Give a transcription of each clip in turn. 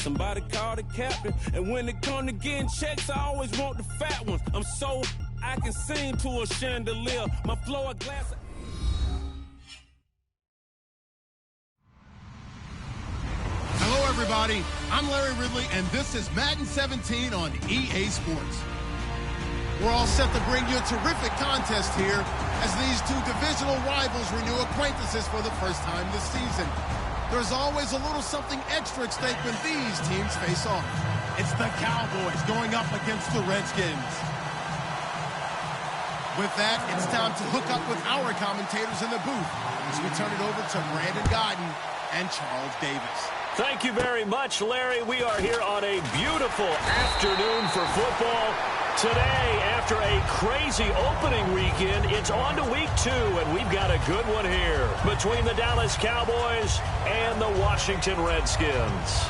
Somebody call the captain. And when it come to getting checks, I always want the fat ones. I'm so I can sing to a chandelier. My flow a glass of... Hello, everybody. I'm Larry Ridley, and this is Madden 17 on EA Sports. We're all set to bring you a terrific contest here as these two divisional rivals renew acquaintances for the first time this season. There's always a little something extra at stake when these teams face off. It's the Cowboys going up against the Redskins. With that, it's time to hook up with our commentators in the booth as we turn it over to Brandon Gaudin and Charles Davis. Thank you very much, Larry. We are here on a beautiful afternoon for football. Today, after a crazy opening weekend, it's on to week 2, and we've got a good one here between the Dallas Cowboys and the Washington Redskins.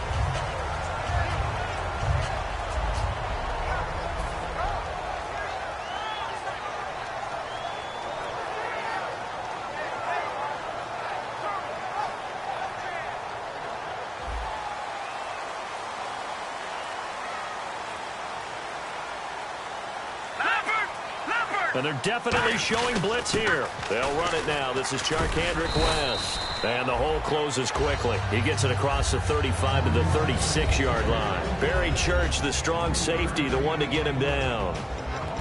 And they're definitely showing blitz here. They'll run it now. This is Charcandrick West. And the hole closes quickly. He gets it across the 35 to the 36-yard line. Barry Church, the strong safety, the one to get him down.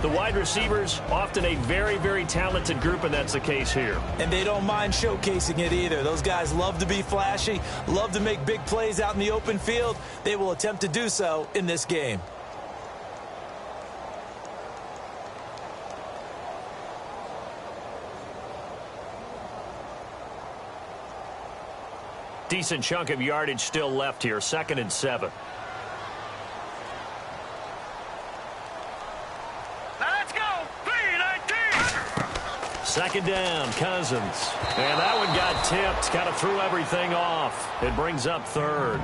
The wide receivers, often a very, very talented group, and that's the case here. And they don't mind showcasing it either. Those guys love to be flashy, love to make big plays out in the open field. They will attempt to do so in this game. Decent chunk of yardage still left here. 2nd and 7. Let's go. 3-19. 2nd down, Cousins. And that one got tipped. Kind of threw everything off. It brings up 3rd.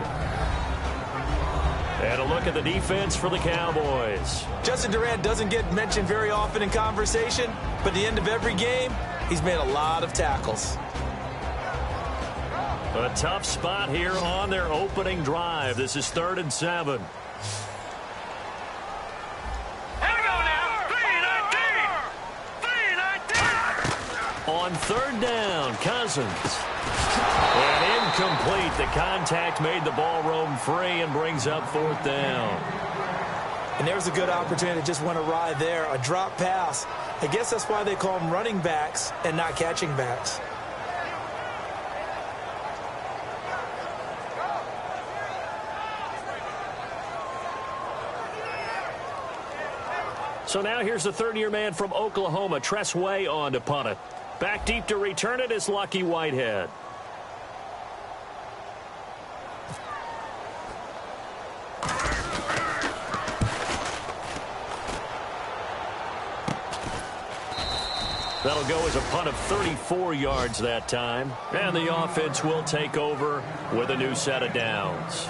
And a look at the defense for the Cowboys. Justin Durant doesn't get mentioned very often in conversation, but at the end of every game, he's made a lot of tackles. A tough spot here on their opening drive. This is 3rd and 7. Here we go now. 3-19. On 3rd down, Cousins. And incomplete. The contact made the ball roam free and brings up 4th down. And there's a good opportunity to just went awry there. A drop pass. I guess that's why they call them running backs and not catching backs. So now here's the 3rd-year man from Oklahoma, Tress Way, on to punt it. Back deep to return it is Lucky Whitehead. That'll go as a punt of 34 yards that time. And the offense will take over with a new set of downs.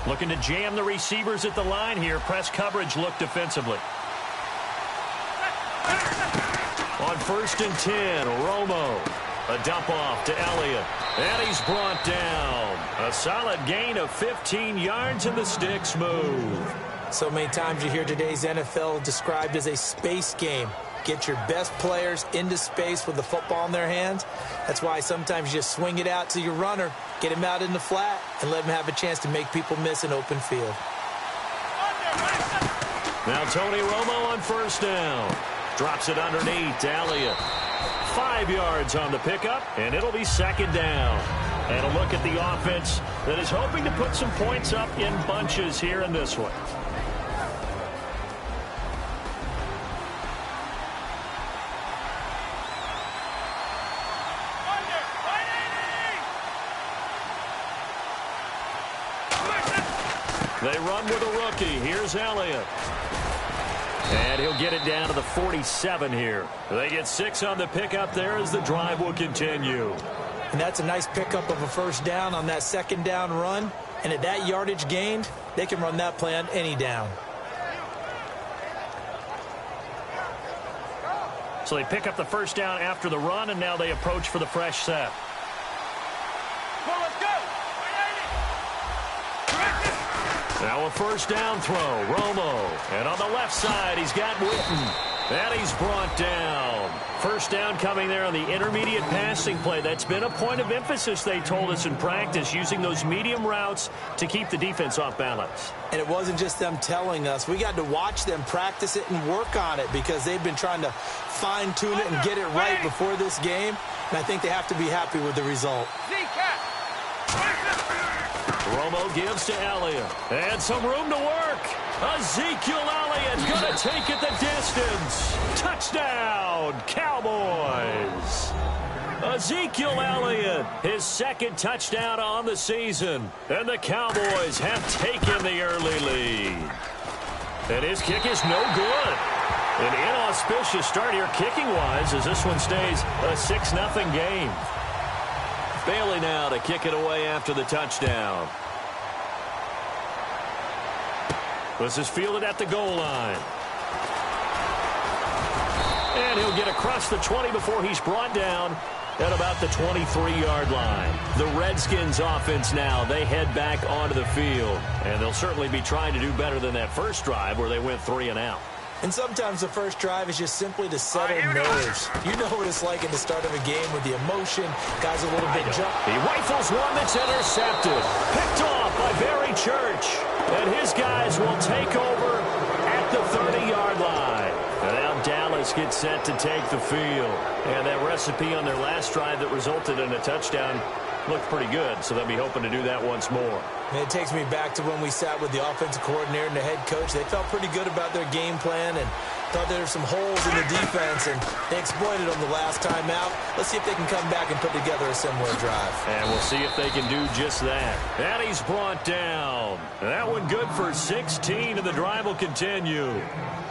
Looking to jam the receivers at the line here. Press coverage look defensively. On 1st and 10, Romo. A dump off to Elliott. And he's brought down. A solid gain of 15 yards, and the sticks move. So many times you hear today's NFL described as a space game. Get your best players into space with the football in their hands. That's why sometimes you just swing it out to your runner, get him out in the flat, and let him have a chance to make people miss an open field. Now Tony Romo on 1st down. Drops it underneath to Elliott. 5 yards on the pickup, and it'll be 2nd down. And a look at the offense that is hoping to put some points up in bunches here in this one. They run with a rookie. Here's Elliott. And he'll get it down to the 47 here. They get 6 on the pickup there as the drive will continue. And that's a nice pickup of a 1st down on that 2nd down run. And at that yardage gained, they can run that play on any down. So they pick up the first down after the run, and now they approach for the fresh set. Well, let's go. Now a first down throw, Romo. And on the left side, he's got Witten. And he's brought down. First down coming there on the intermediate passing play. That's been a point of emphasis, they told us in practice, using those medium routes to keep the defense off balance. And it wasn't just them telling us. We got to watch them practice it and work on it because they've been trying to fine-tune it and get it right before this game. And I think they have to be happy with the result. Romo gives to Elliott. And some room to work. Ezekiel Elliott going to take it the distance. Touchdown, Cowboys. Ezekiel Elliott, his second touchdown on the season. And the Cowboys have taken the early lead. And his kick is no good. An inauspicious start here kicking-wise as this one stays a 6-0 game. Bailey now to kick it away after the touchdown. This is fielded at the goal line. And he'll get across the 20 before he's brought down at about the 23-yard line. The Redskins offense now, they head back onto the field. And they'll certainly be trying to do better than that first drive where they went 3 and out. And sometimes the first drive is just simply to settle nerves. You know what it's like at the start of a game with the emotion. Guys a little bit jump. He rifles one that's intercepted. Picked off by Barry Church. And his guys will take over at the 30-yard line. And now Dallas gets set to take the field. And that recipe on their last drive that resulted in a touchdown looked pretty good, so they'll be hoping to do that once more. And it takes me back to when we sat with the offensive coordinator and the head coach. They felt pretty good about their game plan and thought there were some holes in the defense, and they exploited them the last time out. Let's see if they can come back and put together a similar drive. And we'll see if they can do just that. And he's brought down. And that one good for 16, and the drive will continue.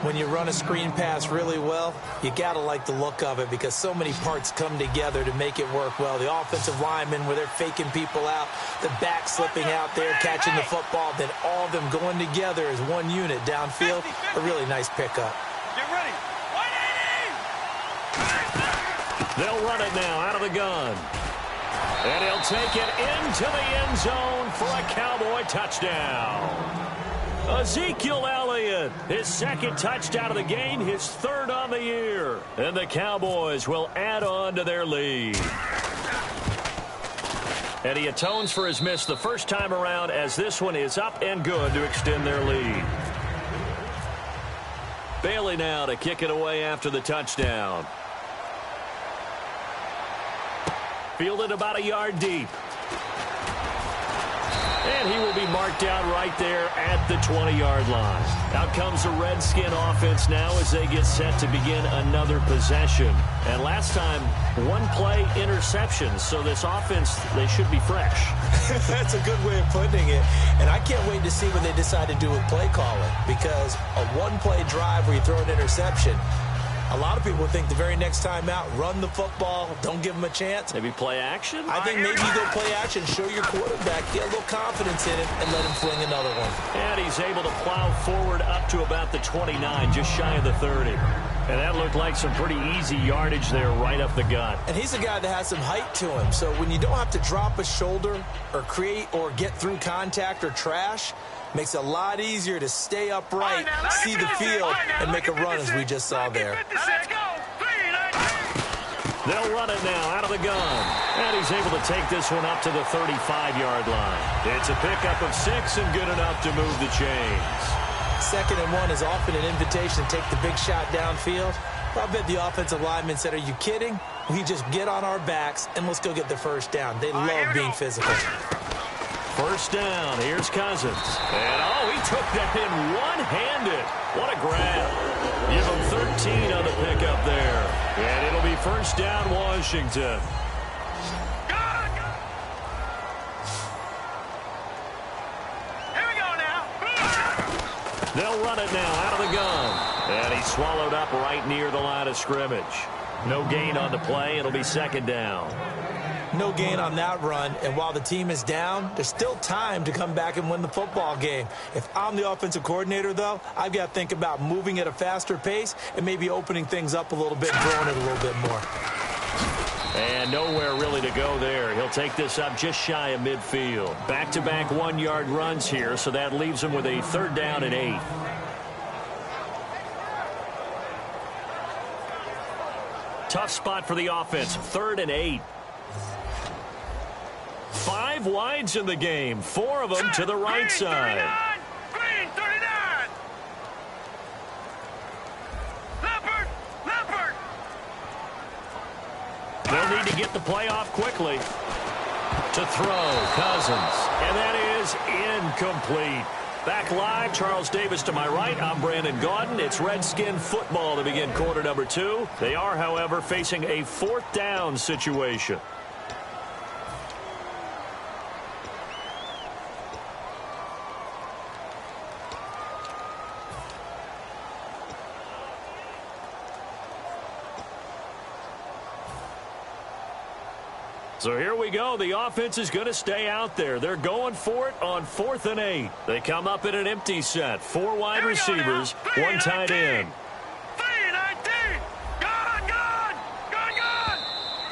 When you run a screen pass really well, you got to like the look of it because so many parts come together to make it work well. The offensive linemen where they're faking people out, the back slipping out there, catching the football, then all of them going together as one unit downfield. A really nice pickup. Get ready. 180. They'll run it now out of the gun. And he'll take it into the end zone for a Cowboy touchdown. Ezekiel Elliott, his second touchdown of the game, his third on the year. And the Cowboys will add on to their lead. And he atones for his miss the first time around as this one is up and good to extend their lead. Bailey now to kick it away after the touchdown. Fielded about a yard deep. And he will be marked down right there at the 20-yard line. Out comes the Redskin offense now as they get set to begin another possession. And last time, one play interception. So this offense, they should be fresh. That's a good way of putting it. And I can't wait to see what they decide to do with play calling. Because a one-play drive where you throw an interception, a lot of people think the very next time out, run the football, don't give them a chance. Maybe play action? I think maybe you go play action, show your quarterback, get a little confidence in it, and let him fling another one. And he's able to plow forward up to about the 29, just shy of the 30. And that looked like some pretty easy yardage there right up the gut. And he's a guy that has some height to him. So when you don't have to drop a shoulder or create or get through contact or trash, makes it a lot easier to stay upright, see the field, and make a run as we just saw there. They'll run it now out of the gun. And he's able to take this one up to the 35-yard line. It's a pickup of 6 and good enough to move the chains. 2nd and 1 is often an invitation to take the big shot downfield. I bet the offensive lineman said, are you kidding? We just get on our backs and let's go get the first down. They love being physical. First down, here's Cousins. And, oh, he took that in one-handed. What a grab. Give him 13 on the pickup there. And it'll be first down, Washington. Here we go now. They'll run it now out of the gun. And he's swallowed up right near the line of scrimmage. No gain on the play. It'll be second down. No gain on that run, and while the team is down, there's still time to come back and win the football game. If I'm the offensive coordinator, though, I've got to think about moving at a faster pace and maybe opening things up a little bit and throwing it a little bit more. And nowhere really to go there. He'll take this up just shy of midfield. Back-to-back 1-yard runs here, so that leaves him with a 3rd down and 8. Tough spot for the offense, 3rd and 8. 5 wides in the game, 4 of them to the right side. Green, 39. Leopard. They'll need to get the play off quickly. To throw, Cousins. And that is incomplete. Back live, Charles Davis to my right. I'm Brandon Gaudin. It's Redskin football to begin quarter number 2. They are, however, facing a 4th down situation. So here we go. The offense is going to stay out there. They're going for it on 4th and 8. They come up in an empty set. 4 wide receivers, 1 tight end. 3-19. Gone.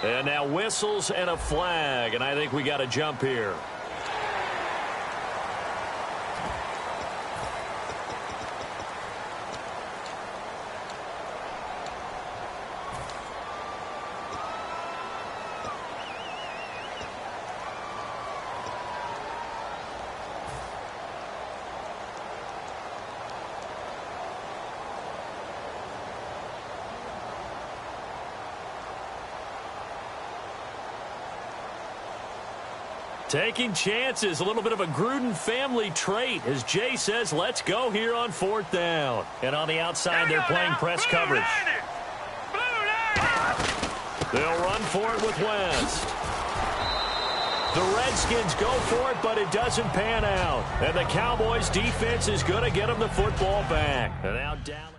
And now whistles and a flag, and I think we got to jump here. Taking chances, a little bit of a Gruden family trait. As Jay says, let's go here on 4th down. And on the outside, they're playing press coverage. They'll run for it with West. The Redskins go for it, but it doesn't pan out. And the Cowboys' defense is going to get them the football back. And now Dallas.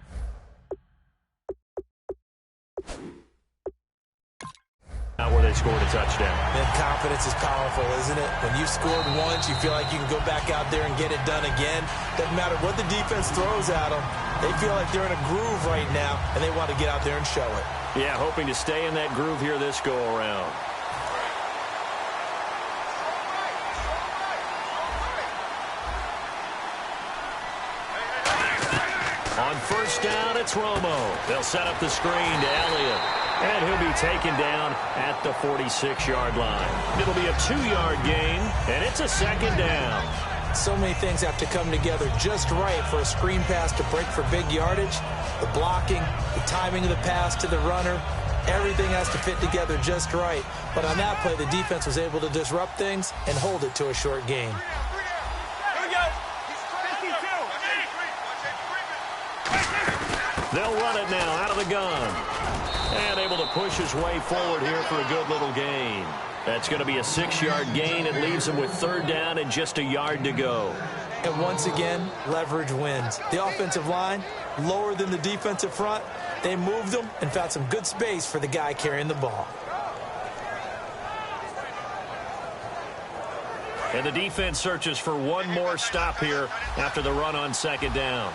Where they scored a touchdown. And confidence is powerful, isn't it? When you scored once, you feel like you can go back out there and get it done again. Doesn't matter what the defense throws at them. They feel like they're in a groove right now, and they want to get out there and show it. Yeah, hoping to stay in that groove here this go-around. On 1st down, it's Romo. They'll set up the screen to Elliott. And he'll be taken down at the 46-yard line. It'll be a 2-yard gain, and it's a 2nd down. So many things have to come together just right for a screen pass to break for big yardage. The blocking, the timing of the pass to the runner, everything has to fit together just right. But on that play, the defense was able to disrupt things and hold it to a short gain. They'll run it now out of the gun. And able to push his way forward here for a good little gain. That's going to be a 6-yard gain. It leaves him with 3rd down and just a yard to go. And once again, leverage wins. The offensive line, lower than the defensive front. They moved them and found some good space for the guy carrying the ball. And the defense searches for one more stop here after the run on 2nd down.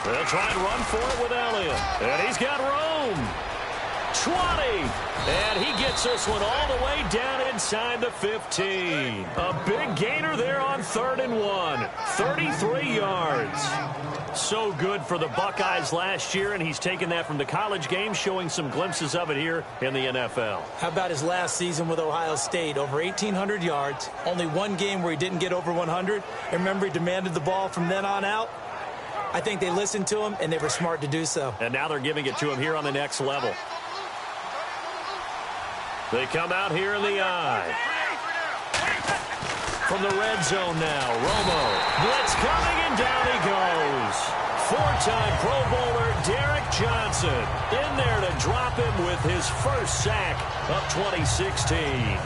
They'll try and run for it with Elliott. And he's got room. 20. And he gets this one all the way down inside the 15. A big gainer there on 3rd and 1. 33 yards. So good for the Buckeyes last year, and he's taken that from the college game, showing some glimpses of it here in the NFL. How about his last season with Ohio State? Over 1,800 yards. Only one game where he didn't get over 100. And remember, he demanded the ball from then on out. I think they listened to him, and they were smart to do so. And now they're giving it to him here on the next level. They come out here in the eye. From the red zone now, Romo. Blitz coming, and down he goes. 4-time Pro Bowler Derek Johnson in there to drop him with his first sack of 2016.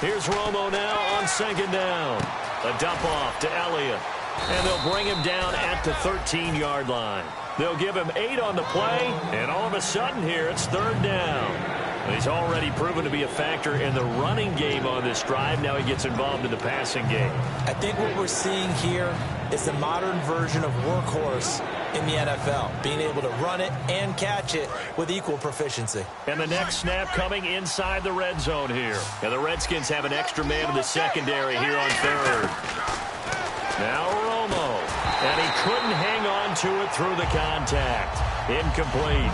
Here's Romo now on second down. A dump off to Elliott. And they'll bring him down at the 13-yard line. They'll give him 8 on the play, and all of a sudden here it's third down. He's already proven to be a factor in the running game on this drive. Now he gets involved in the passing game. I think what we're seeing here is the modern version of workhorse in the NFL, being able to run it and catch it with equal proficiency. And the next snap coming inside the red zone here. And the Redskins have an extra man in the secondary here on third. Now Romo, and he couldn't hang on to it through the contact. Incomplete.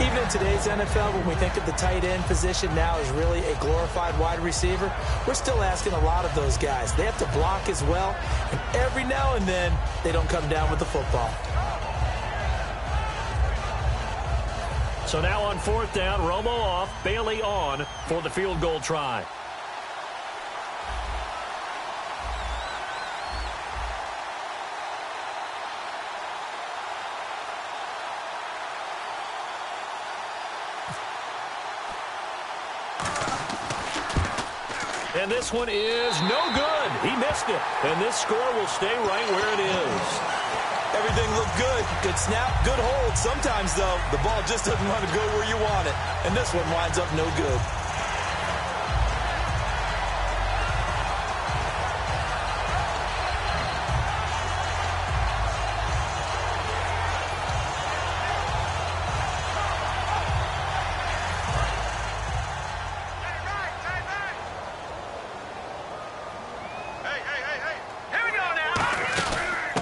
Even in today's NFL, when we think of the tight end position now as really a glorified wide receiver, we're still asking a lot of those guys. They have to block as well, and every now and then, they don't come down with the football. So now on fourth down, Romo off, Bailey on for the field goal try. And this one is no good. He missed it. And this score will stay right where it is. Everything looked good. Good snap, good hold. Sometimes, though, the ball just doesn't want to go where you want it. And this one winds up no good.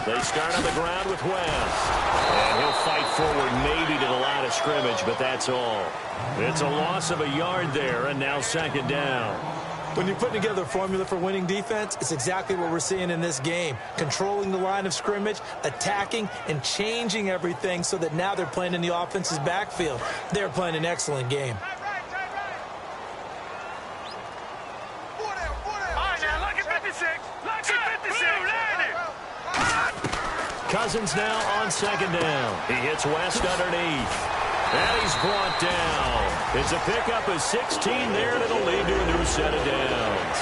They start on the ground with West. And he'll fight forward maybe to the line of scrimmage, but that's all. It's a loss of a yard there, and now second down. When you're putting together a formula for winning defense, it's exactly what we're seeing in this game. Controlling the line of scrimmage, attacking, and changing everything so that now they're playing in the offense's backfield. They're playing an excellent game. Cousins now on second down. He hits West underneath. And he's brought down. It's a pickup of 16 there, and it'll lead to a new set of downs.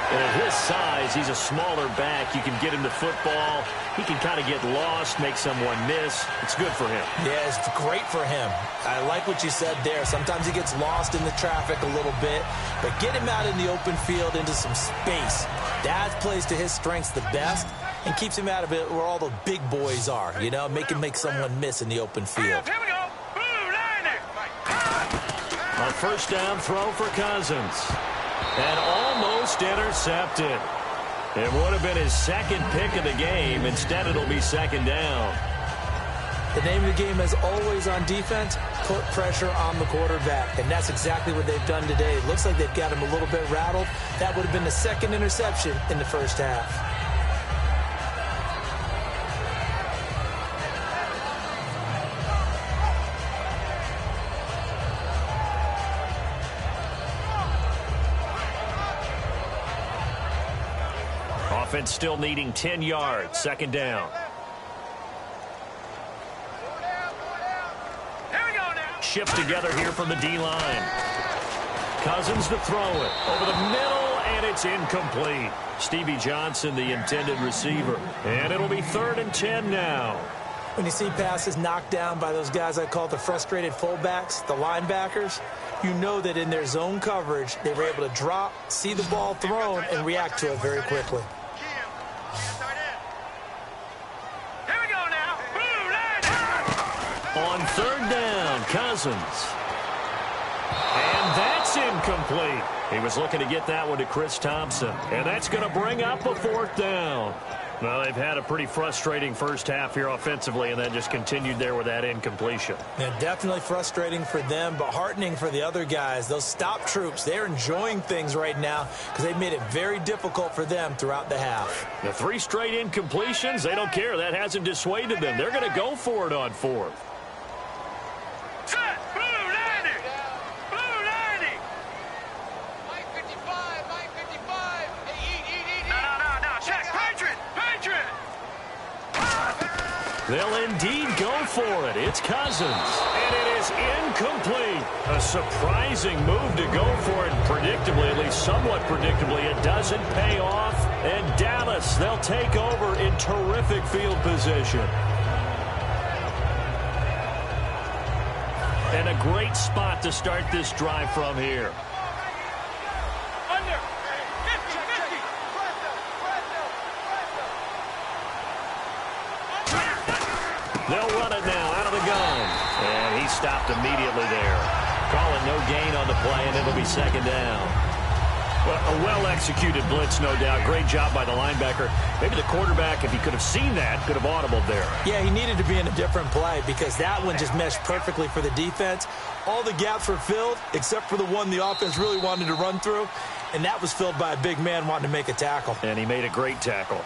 And at his size, he's a smaller back. You can get him the football. He can kind of get lost, make someone miss. It's good for him. Yeah, it's great for him. I like what you said there. Sometimes he gets lost in the traffic a little bit, but get him out in the open field into some space. That plays to his strengths the best and keeps him out of it where all the big boys are, you know, make someone miss in the open field. Here we go. A first down throw for Cousins. And almost intercepted. It would have been his second pick of the game. Instead, it'll be second down. The name of the game, as always on defense, put pressure on the quarterback. And that's exactly what they've done today. It looks like they've got him a little bit rattled. That would have been the second interception in the first half. Offense still needing 10 yards. Second down. Shift together here from the D-line. Cousins to throw it. Over the middle, and it's incomplete. Stevie Johnson, the intended receiver. And it'll be 3rd and 10 now. When you see passes knocked down by those guys I call the frustrated fullbacks, the linebackers, you know that in their zone coverage, they were able to drop, see the ball thrown, and react to it very quickly. On 3rd down, Cousins. And that's incomplete. He was looking to get that one to Chris Thompson. And that's going to bring up a 4th down. Well, they've had a pretty frustrating first half here offensively, and that just continued there with that incompletion. Yeah, definitely frustrating for them, but heartening for the other guys. Those stop troops, they're enjoying things right now because they've made it very difficult for them throughout the half. The 3 straight incompletions, they don't care. That hasn't dissuaded them. They're going to go for it on 4th. They'll indeed won't go for it. It's Cousins. And it is incomplete. A surprising move to go for it. Predictably, at least somewhat predictably, it doesn't pay off. And Dallas, they'll take over in terrific field position. And a great spot to start this drive from here. Under. 50-50. They'll run it now out of the gun. And he stopped immediately there. Call it no gain on the play, and it'll be second down. Well, a well-executed blitz, no doubt. Great job by the linebacker. Maybe the quarterback, if he could have seen that, could have audibled there. Yeah, he needed to be in a different play because that one just meshed perfectly for the defense. All the gaps were filled except for the one the offense really wanted to run through, and that was filled by a big man wanting to make a tackle. And he made a great tackle.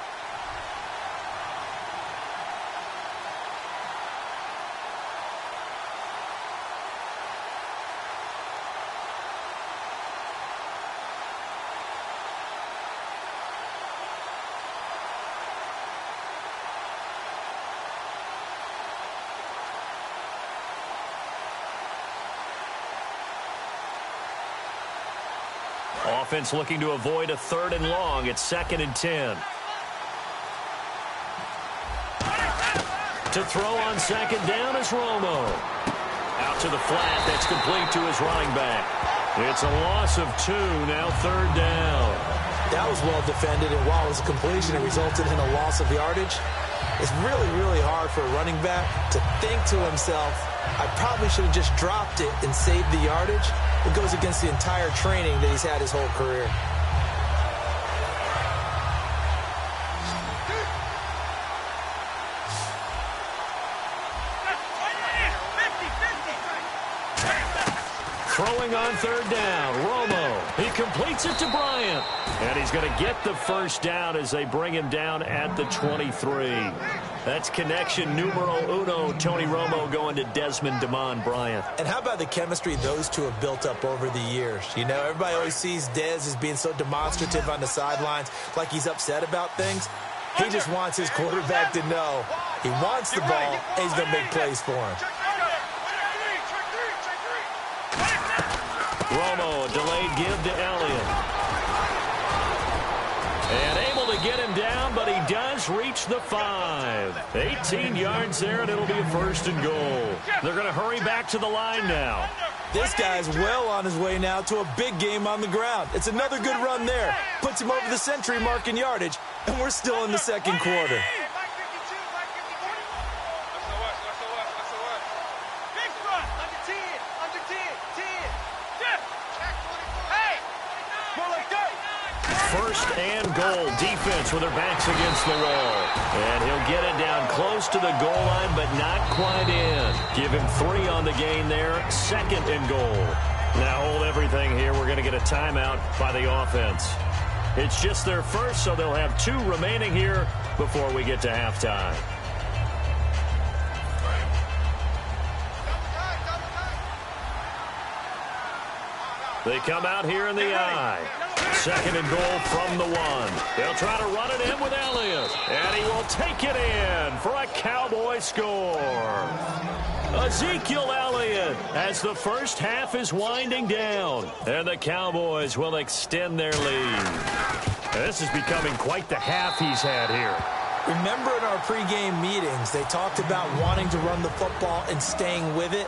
Offense looking to avoid a 3rd and long. It's 2nd and 10. To throw on 2nd down is Romo. Out to the flat. That's complete to his running back. It's a loss of 2. Now 3rd down. That was well defended, and while it was a completion, it resulted in a loss of yardage. It's really, really hard for a running back to think to himself, I probably should have just dropped it and saved the yardage. It goes against the entire training that he's had his whole career. Throwing on 3rd down, Romo. He completes it to Bryant. And he's going to get the first down as they bring him down at the 23. That's connection numero uno. Tony Romo going to Desmond Damon Bryant. And how about the chemistry those two have built up over the years? You know, everybody always sees Dez as being so demonstrative on the sidelines, like he's upset about things. He just wants his quarterback to know he wants the ball and he's going to make plays for him. Romo, a delayed give to Elliott. And able to get him down, but he does reach the 5. 18 yards there, and it'll be a 1st and goal. They're going to hurry back to the line now. This guy's well on his way now to a big game on the ground. It's another good run there. Puts him over the century mark in yardage, and we're still in the 2nd quarter. First and goal, defense with their backs against the wall. And he'll get it down close to the goal line, but not quite in. Give him 3 on the gain there, 2nd and goal. Now hold everything here. We're going to get a timeout by the offense. It's just their first, so they'll have 2 remaining here before we get to halftime. They come out here in the I. 2nd and goal from the 1. They'll try to run it in with Elliott. And he will take it in for a Cowboy score. Ezekiel Elliott as the first half is winding down. And the Cowboys will extend their lead. This is becoming quite the half he's had here. Remember in our pregame meetings, they talked about wanting to run the football and staying with it.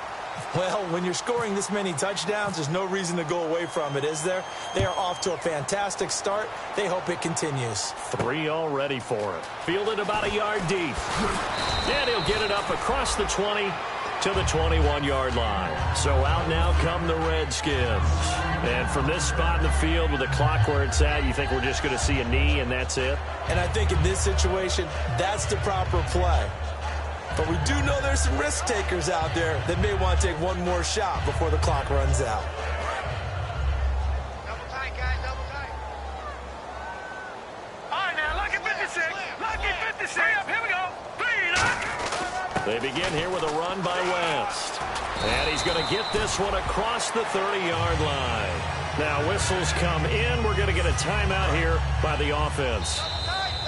Well, when you're scoring this many touchdowns, there's no reason to go away from it, is there? They are off to a fantastic start. They hope it continues. 3 already for him. Fielded about a yard deep. And he'll get it up across the 20 to the 21-yard line. So out now come the Redskins. And from this spot in the field with the clock where it's at, you think we're just going to see a knee and that's it? And I think in this situation, that's the proper play. But we do know there's some risk takers out there that may want to take one more shot before the clock runs out. Double tight, guys, double tight. All right, now, lucky 56. Lucky 56. Here we go. 3. They begin here with a run by West. And he's going to get this one across the 30-yard line. Now, whistles come in. We're going to get a timeout here by the offense.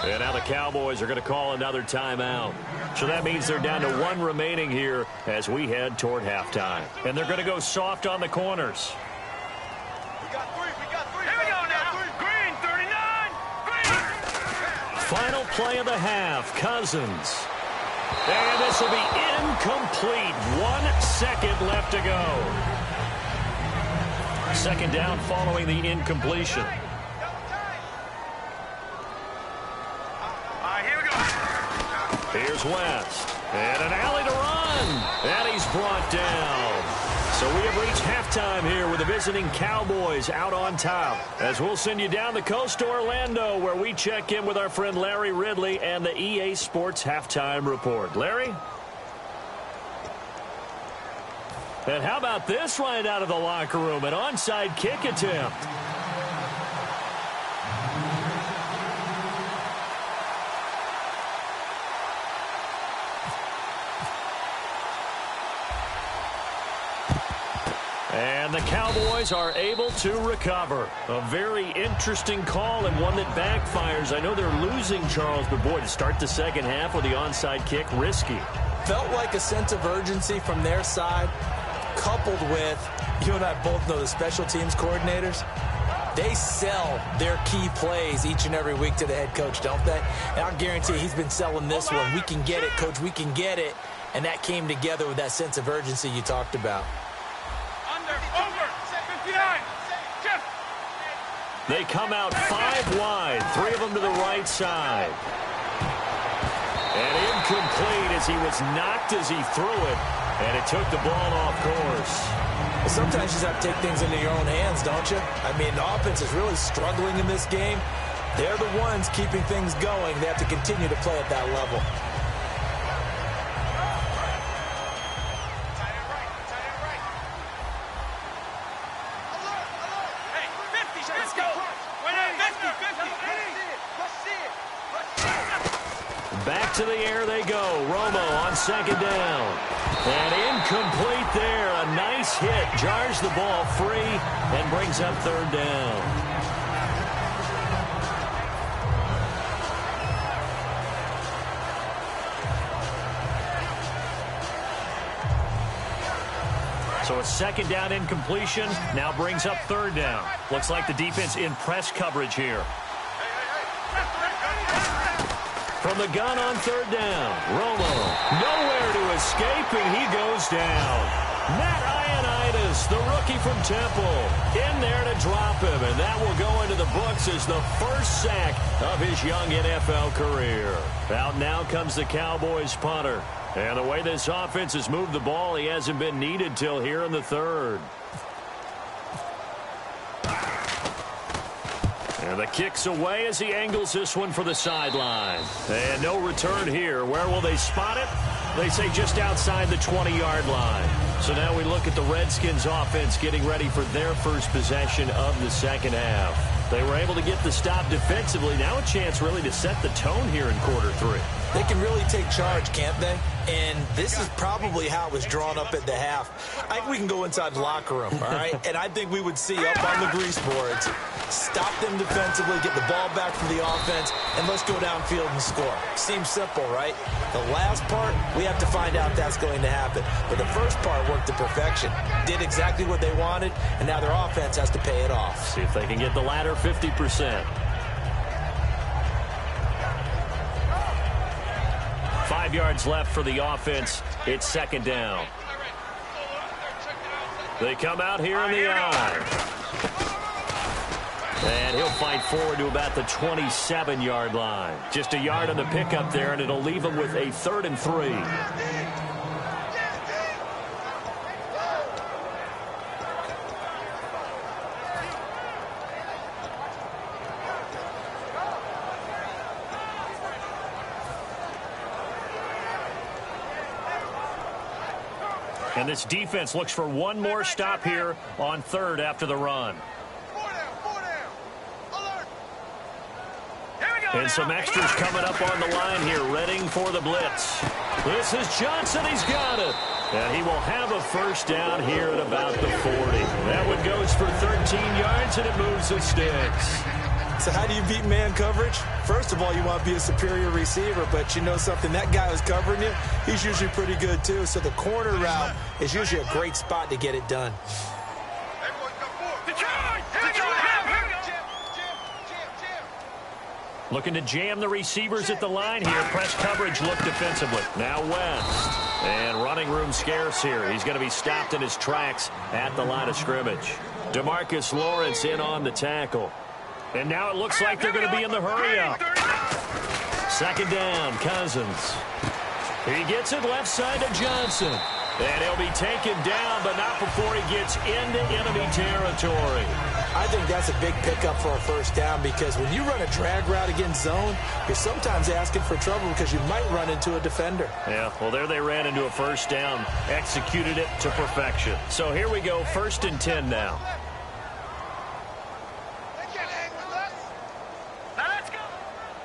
And now the Cowboys are going to call another timeout. So that means they're down to 1 remaining here as we head toward halftime. And they're going to go soft on the corners. We got three. Here we go now. Green, 39. Green. Final play of the half, Cousins. And this will be incomplete. 1 second left to go. Second down following the incompletion. Here's West. And an alley to run. And he's brought down. So we have reached halftime here with the visiting Cowboys out on top. As we'll send you down the coast to Orlando, where we check in with our friend Larry Ridley and the EA Sports Halftime Report. Larry? And how about this right out of the locker room? An onside kick attempt. And the Cowboys are able to recover. A very interesting call and one that backfires. I know they're losing, Charles, but boy, to start the second half with the onside kick, risky. Felt like a sense of urgency from their side, coupled with, you and I both know the special teams coordinators. They sell their key plays each and every week to the head coach, don't they? And I guarantee he's been selling this one. We can get it, coach, we can get it. And that came together with that sense of urgency you talked about. Over. 59. Jeff. They come out 5 wide, 3 of them to the right side. And incomplete as he was knocked as he threw it. And it took the ball off course. Sometimes you just have to take things into your own hands, don't you? I mean, the offense is really struggling in this game. They're the ones keeping things going. They have to continue to play at that level. Back to the air they go. Romo on second down. And incomplete there. A nice hit. Jars the ball free and brings up third down. So a second down incompletion now brings up third down. Looks like the defense in press coverage here. From the gun on third down, Romo nowhere to escape, and he goes down. Matt Ioannidis, the rookie from Temple, in there to drop him, and that will go into the books as the first sack of his young NFL career. Out now comes the Cowboys punter, and the way this offense has moved the ball, he hasn't been needed till here in the third. And the kick's away as he angles this one for the sideline. And no return here. Where will they spot it? They say just outside the 20-yard line. So now we look at the Redskins offense getting ready for their first possession of the second half. They were able to get the stop defensively. Now a chance really to set the tone here in quarter 3. They can really take charge, can't they? And this is probably how it was drawn up at the half. I think we can go inside the locker room, all right? And I think we would see up on the grease boards, stop them defensively, get the ball back from the offense, and let's go downfield and score. Seems simple, right? The last part, we have to find out if that's going to happen. But the first part worked to perfection. Did exactly what they wanted, and now their offense has to pay it off. See if they can get the latter 50%. 5 yards left for the offense. It's second down. They come out here in the eye. And he'll fight forward to about the 27-yard line. Just a yard on the pickup there, and it'll leave him with a 3rd and 3. And this defense looks for one more stop here on third after the run. And some extras coming up on the line here, readying for the blitz. This is Johnson. He's got it. And he will have a first down here at about the 40. That one goes for 13 yards, and it moves the sticks. So how do you beat man coverage? First of all, you want to be a superior receiver, but you know something, that guy who's covering you, he's usually pretty good too. So the corner route is usually a great spot to get it done. Looking to jam the receivers at the line here. Press coverage look defensively. Now West. And running room scarce here. He's going to be stopped in his tracks at the line of scrimmage. DeMarcus Lawrence in on the tackle. And now it looks like they're going to be in the hurry up. Second down, Cousins. He gets it left side to Johnson. And he'll be taken down, but not before he gets into enemy territory. I think that's a big pickup for a first down, because when you run a drag route against zone, you're sometimes asking for trouble because you might run into a defender. Yeah, well, there they ran into a first down, executed it to perfection. So here we go, 1st and 10 now. Now let's go.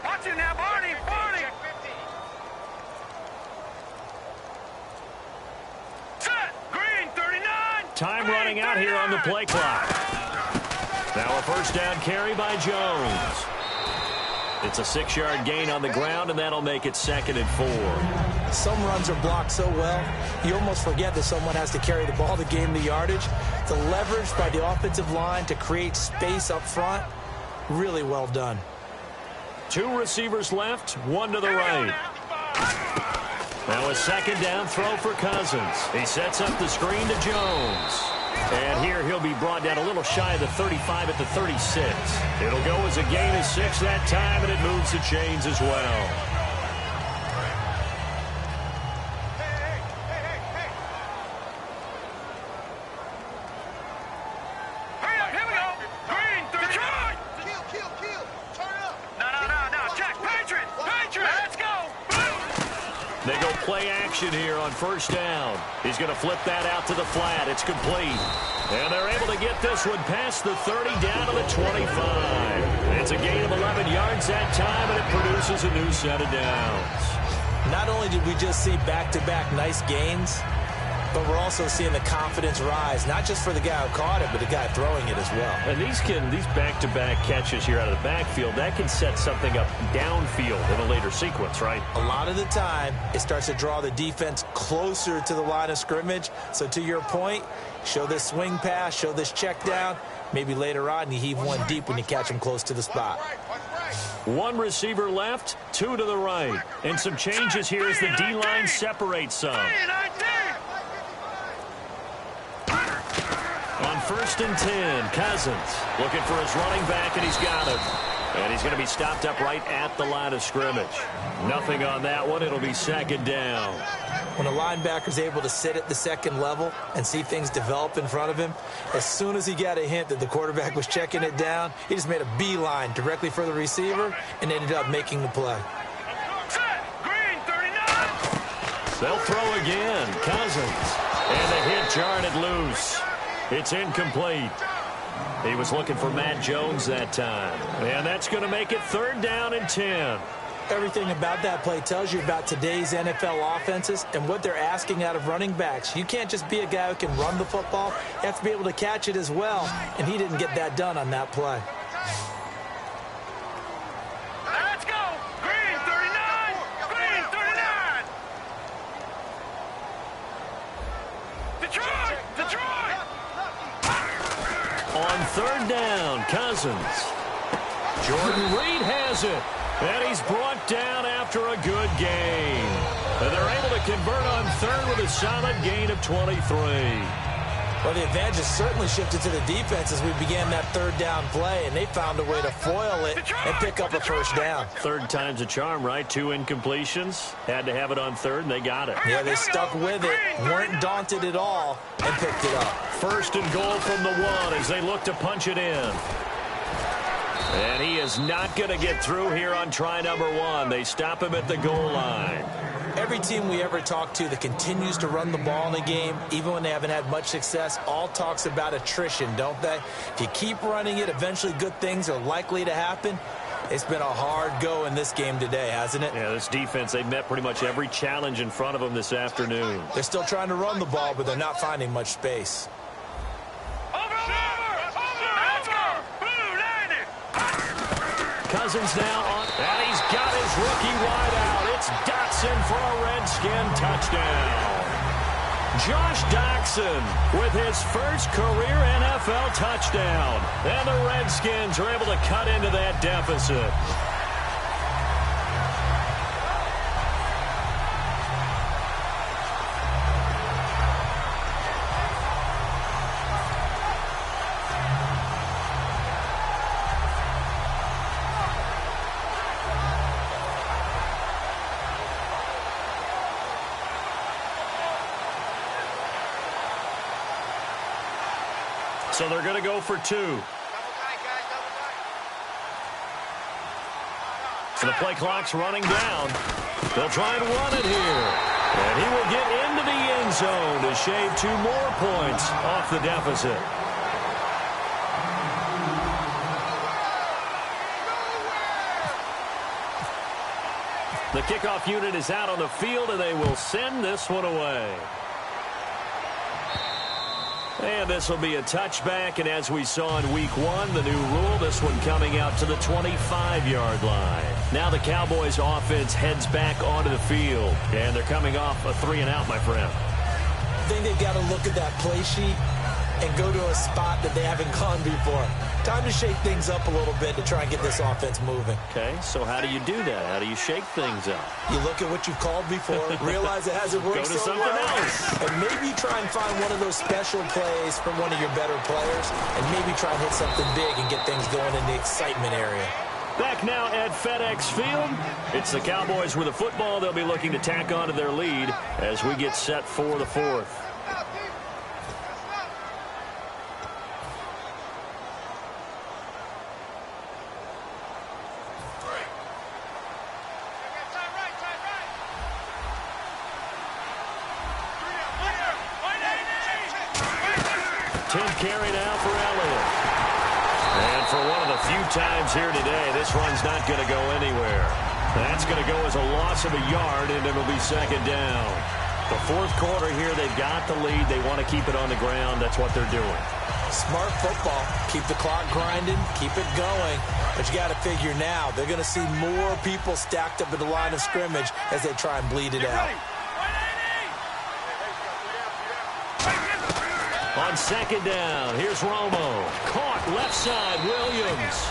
Watch it now, Barney. Barney. Set. Green, 39. Time running out here on the play clock. Now a first down carry by Jones. It's a 6-yard gain on the ground, and that'll make it 2nd and 4. Some runs are blocked so well, you almost forget that someone has to carry the ball to gain the yardage. The leverage by the offensive line to create space up front, really well done. 2 receivers left, 1 to the right. Now a 2nd down throw for Cousins. He sets up the screen to Jones. And here he'll be brought down a little shy of the 35 at the 36. It'll go as a gain of 6 that time, and it moves the chains as well. Hurry up, here we go. Green, 39. Kill. Turn up. No. Check. Patriot. Let's go. They go play action here on first down. He's going to flip that out to the flat. It's complete. And they're able to get this one past the 30 down to the 25. It's a gain of 11 yards that time, and it produces a new set of downs. Not only did we just see back-to-back nice gains, but we're also seeing the confidence rise, not just for the guy who caught it, but the guy throwing it as well. And these back-to-back catches here out of the backfield, that can set something up downfield in a later sequence, right? A lot of the time, it starts to draw the defense closer to the line of scrimmage. So to your point, show this swing pass, show this check down. Maybe later on, you heave one deep when you catch him close to the spot. 1 receiver left, 2 to the right. And some changes here as the D-line separates some. On 1st and 10, Cousins looking for his running back, and he's got him. And he's going to be stopped up right at the line of scrimmage. Nothing on that one. It'll be 2nd down. When a linebacker's able to sit at the second level and see things develop in front of him, as soon as he got a hint that the quarterback was checking it down, he just made a beeline directly for the receiver and ended up making the play. Green, 39. They'll throw again. Cousins. And the hit jarred it loose. It's incomplete. He was looking for Matt Jones that time. And that's going to make it 3rd down and 10. Everything about that play tells you about today's NFL offenses and what they're asking out of running backs. You can't just be a guy who can run the football. You have to be able to catch it as well, and he didn't get that done on that play. Let's go. Green, 39. Green, 39. Detroit. On 3rd down, Cousins. Jordan Reed has it. And he's brought down after a good gain. And they're able to convert on 3rd with a solid gain of 23. Well, the advantage has certainly shifted to the defense as we began that 3rd down play, and they found a way to foil it and pick up a first down. 3rd time's a charm, right? 2 incompletions. Had to have it on 3rd, and they got it. Yeah, they stuck with it, weren't daunted at all, and picked it up. 1st and goal from the 1 as they look to punch it in. And he is not going to get through here on try number 1. They stop him at the goal line. Every team we ever talk to that continues to run the ball in a game, even when they haven't had much success, all talks about attrition, don't they? If you keep running it, eventually good things are likely to happen. It's been a hard go in this game today, hasn't it? Yeah, this defense, they've met pretty much every challenge in front of them this afternoon. They're still trying to run the ball, but they're not finding much space. Let's go. Blue, 90. Cousins now on, and he's got his rookie wide out. It's Dotson for a Redskin touchdown. Josh Doctson with his first career NFL touchdown. And the Redskins are able to cut into that deficit. So they're going to go for 2. So the play clock's running down. They'll try and run it here. And he will get into the end zone to shave 2 more points off the deficit. The kickoff unit is out on the field, and they will send this one away. And this will be a touchback, and as we saw in Week 1, the new rule, this one coming out to the 25-yard line. Now the Cowboys offense heads back onto the field, and they're coming off a 3-and-out, my friend. I think they've got to look at that play sheet and go to a spot that they haven't gone before. Time to shake things up a little bit to try and get this offense moving. Okay, so how do you do that? How do you shake things up? You look at what you've called before, realize it hasn't worked Go to so something well, else. and maybe try and find one of those special plays from one of your better players, and maybe try and hit something big and get things going in the excitement area. Back now at FedEx Field. It's the Cowboys with the football. They'll be looking to tack on to their lead as we get set for the 4th. Carry now for Elliott. And for one of the few times here today, this run's not going to go anywhere. That's going to go as a loss of a yard, and it'll be 2nd down. The 4th quarter here, they've got the lead. They want to keep it on the ground. That's what they're doing. Smart football. Keep the clock grinding. Keep it going. But you got to figure now, they're going to see more people stacked up at the line of scrimmage as they try and bleed it out. On 2nd down, here's Romo. Caught left side, Williams.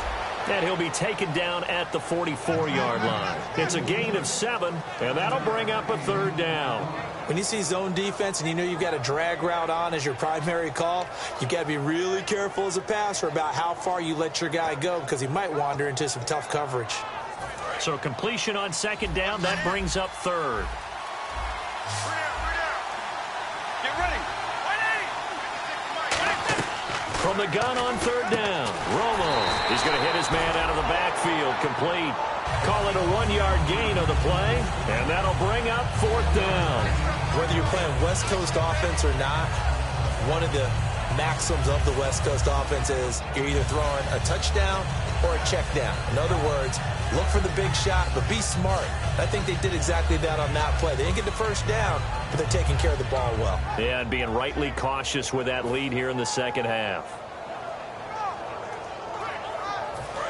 And he'll be taken down at the 44-yard line. It's a gain of 7, and that'll bring up a 3rd down. When you see zone defense and you know you've got a drag route on as your primary call, you've got to be really careful as a passer about how far you let your guy go because he might wander into some tough coverage. So completion on 2nd down, that brings up 3rd. From the gun on 3rd down, Romo. He's going to hit his man out of the backfield, complete. Call it a 1-yard gain of the play, and that'll bring up 4th down. Whether you're playing West Coast offense or not, one of the maxims of the West Coast offense is you're either throwing a touchdown or a check down. In other words, look for the big shot, but be smart. I think they did exactly that on that play. They didn't get the 1st down, but they're taking care of the ball well. Yeah, and being rightly cautious with that lead here in the 2nd half.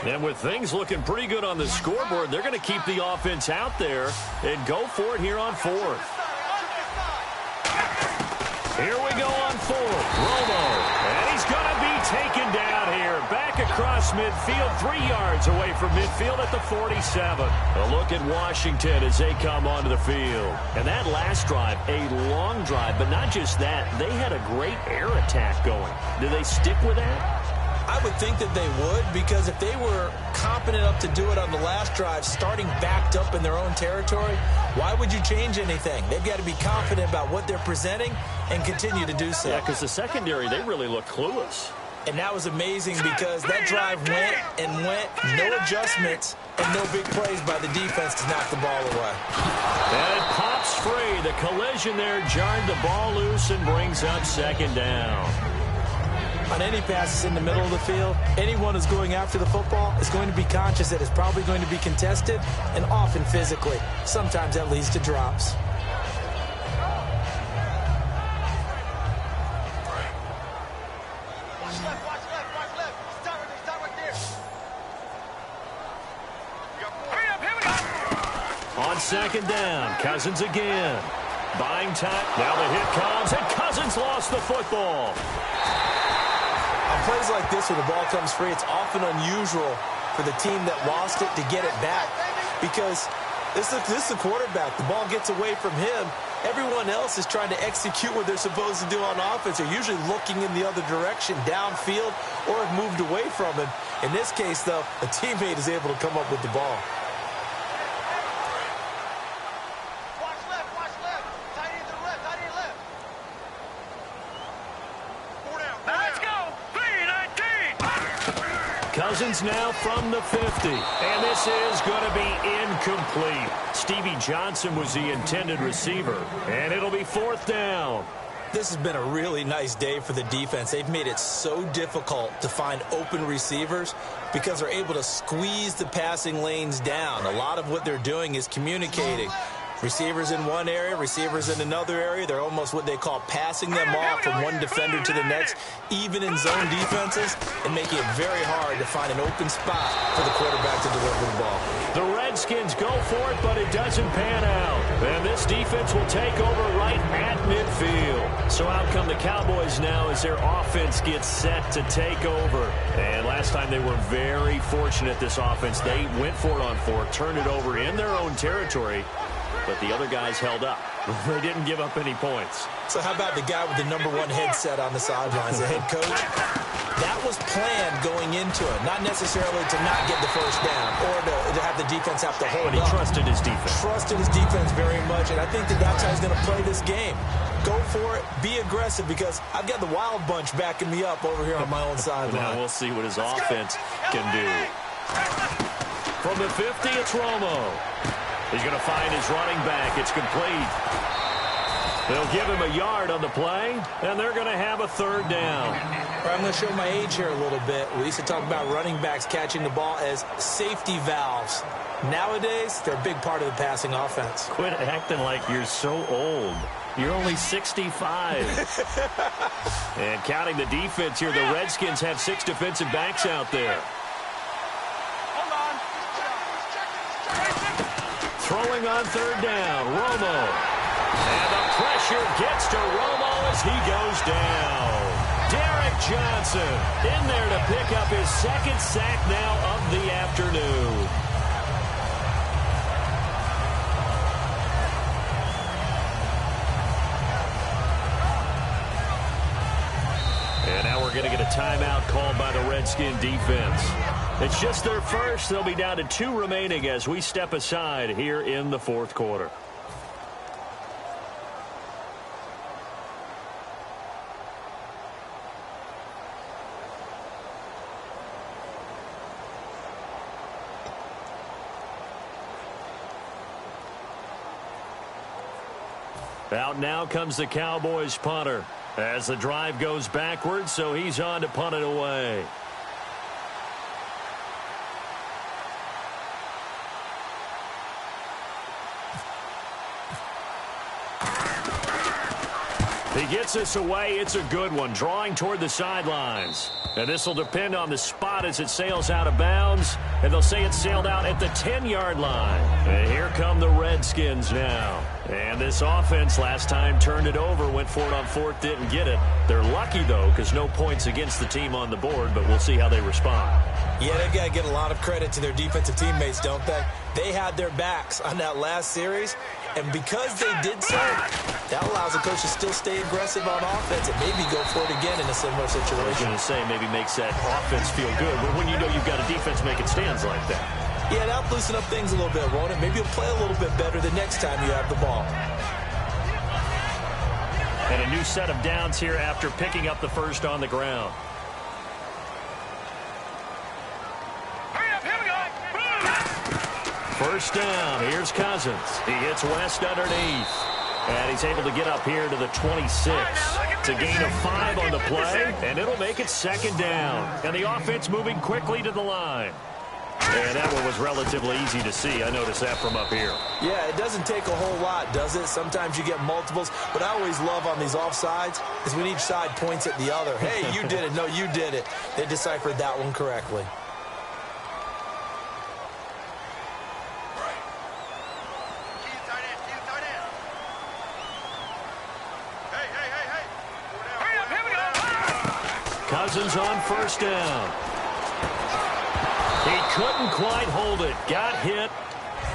And with things looking pretty good on the scoreboard, they're going to keep the offense out there and go for it here on 4th. Here we go on 4th. Romo. And he's going to be taken down here. Back across midfield, 3 yards away from midfield at the 47. A look at Washington as they come onto the field. And that last drive, a long drive, but not just that. They had a great air attack going. Do they stick with that? I would think that they would, because if they were competent enough to do it on the last drive, starting backed up in their own territory, why would you change anything? They've got to be confident about what they're presenting and continue to do so. Yeah, because the secondary, they really look clueless. And that was amazing because that drive went and went, no adjustments, and no big plays by the defense to knock the ball away. And it pops free. The collision there jarred the ball loose and brings up 2nd down. On any passes in the middle of the field, anyone who's going after the football is going to be conscious that it's probably going to be contested and often physically. Sometimes that leads to drops. second down. Cousins again. Buying time. Now the hit comes, and Cousins lost the football. On plays like this where the ball comes free, it's often unusual for the team that lost it to get it back because this is the quarterback. The ball gets away from him. Everyone else is trying to execute what they're supposed to do on offense. They're usually looking in the other direction, downfield, or have moved away from him. In this case, though, a teammate is able to come up with the ball. Cousins now from the 50, and this is going to be incomplete. Stevie Johnson was the intended receiver, and it'll be fourth down. This has been a really nice day for the defense. They've made it so difficult to find open receivers because they're able to squeeze the passing lanes down. A lot of what they're doing is communicating. Receivers in one area, receivers in another area. They're almost what they call passing them off from one defender to the next, even in zone defenses, and making it very hard to find an open spot for the quarterback to deliver the ball. The Redskins go for it, but it doesn't pan out. And this defense will take over right at midfield. So out come the Cowboys now as their offense gets set to take over. And last time they were very fortunate, this offense. They went for it on fourth, turned it over in their own territory. But the other guys held up. They didn't give up any points. So how about the guy with the #1 headset on the sidelines, the head coach? That was planned going into it, not necessarily to not get the first down or to have the defense have to hold But he up. trusted his defense. Trusted his defense very much, and I think that's how he's going to play this game. Go for it, be aggressive, because I've got the Wild Bunch backing me up over here on my own sideline. Now we'll see what his offense can do. From the 50, it's Romo. He's going to find his running back. It's complete. They'll give him a yard on the play, and they're going to have a third down. I'm going to show my age here a little bit. We used to talk about running backs catching the ball as safety valves. Nowadays, they're a big part of the passing offense. Quit acting like you're so old. You're only 65. And counting the defense here, the Redskins have 6 defensive backs out there. Throwing on third down, Romo. And the pressure gets to Romo as he goes down. Derek Johnson in there to pick up his second sack now of the afternoon. And now we're going to get a timeout called by the Redskin defense. It's just their first. They'll be down to 2 remaining as we step aside here in the fourth quarter. Out now comes the Cowboys punter as the drive goes backwards, so he's on to punt it away. He gets this away. It's a good one, drawing toward the sidelines. And this will depend on the spot as it sails out of bounds. And they'll say it sailed out at the 10-yard line. And here come the Redskins now. And this offense last time turned it over, went for it on fourth, didn't get it. They're lucky, though, because no points against the team on the board, but we'll see how they respond. Yeah, they've got to get a lot of credit to their defensive teammates, don't they? They had their backs on that last series, and because they did so, that allows the coach to still stay aggressive on offense and maybe go for it again in a similar situation. I was going to say maybe makes that offense feel good, but when you know you've got a defense making stands like that. Yeah, that'll loosen up things a little bit, won't it? Maybe you'll play a little bit better the next time you have the ball. And a new set of downs here after picking up the first on the ground. First down, here's Cousins. He hits West underneath. And he's able to get up here to the 26. It's a gain of 5 on the play, and it'll make it second down. And the offense moving quickly to the line. And that one was relatively easy to see. I noticed that from up here. Yeah, it doesn't take a whole lot, does it? Sometimes you get multiples. What I always love on these offsides is when each side points at the other. Hey, you did it. No, you did it. They deciphered that one correctly. Cousins on first down. He couldn't quite hold it. Got hit.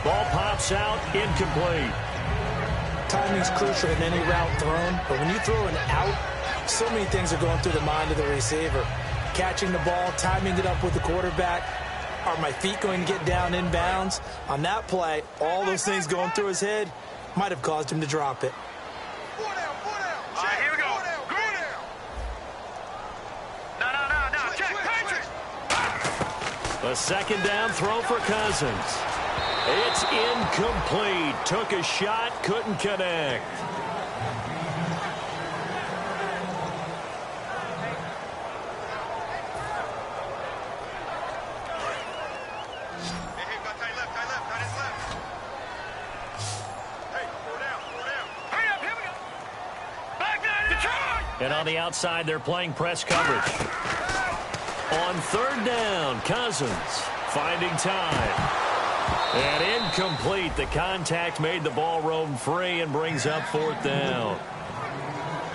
Ball pops out. Incomplete. Timing's crucial in any route thrown, but when you throw an out, so many things are going through the mind of the receiver. Catching the ball, timing it up with the quarterback. Are my feet going to get down in bounds? On that play, all those things going through his head might have caused him to drop it. All right, here we go. Green. No. Check. Patrick. A second down throw for Cousins. It's incomplete. Took a shot, couldn't connect. And on the outside, they're playing press coverage. On third down, Cousins finding time. And incomplete. The contact made the ball roam free and brings up fourth down.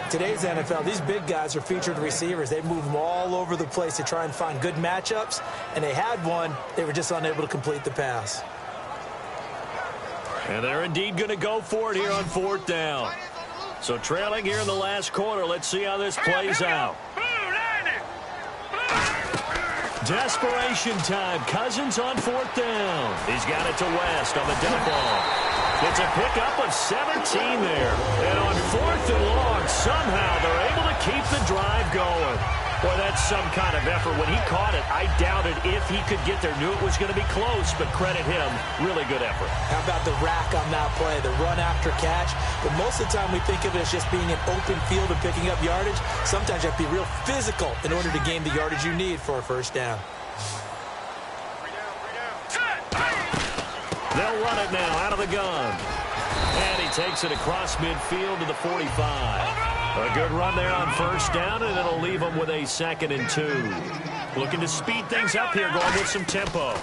Today's NFL, these big guys are featured receivers. They move them all over the place to try and find good matchups. And they had one. They were just unable to complete the pass. And they're indeed going to go for it here on fourth down. So trailing here in the last quarter. Let's see how this plays out. Desperation time. Cousins on fourth down. He's got it to West on the dump ball. It's a pickup of 17 there. And on fourth and long, somehow they're able to keep the drive going. Boy, that's some kind of effort. When he caught it, I doubted if he could get there. Knew it was going to be close, but credit him. Really good effort. How about the rack on that play, the run after catch? But most of the time we think of it as just being an open field and picking up yardage. Sometimes you have to be real physical in order to gain the yardage you need for a first down. They'll run it now out of the gun. And he takes it across midfield to the 45. A good run there on first down, and it'll leave them with a 2nd and 2. Looking to speed things up here, going with some tempo.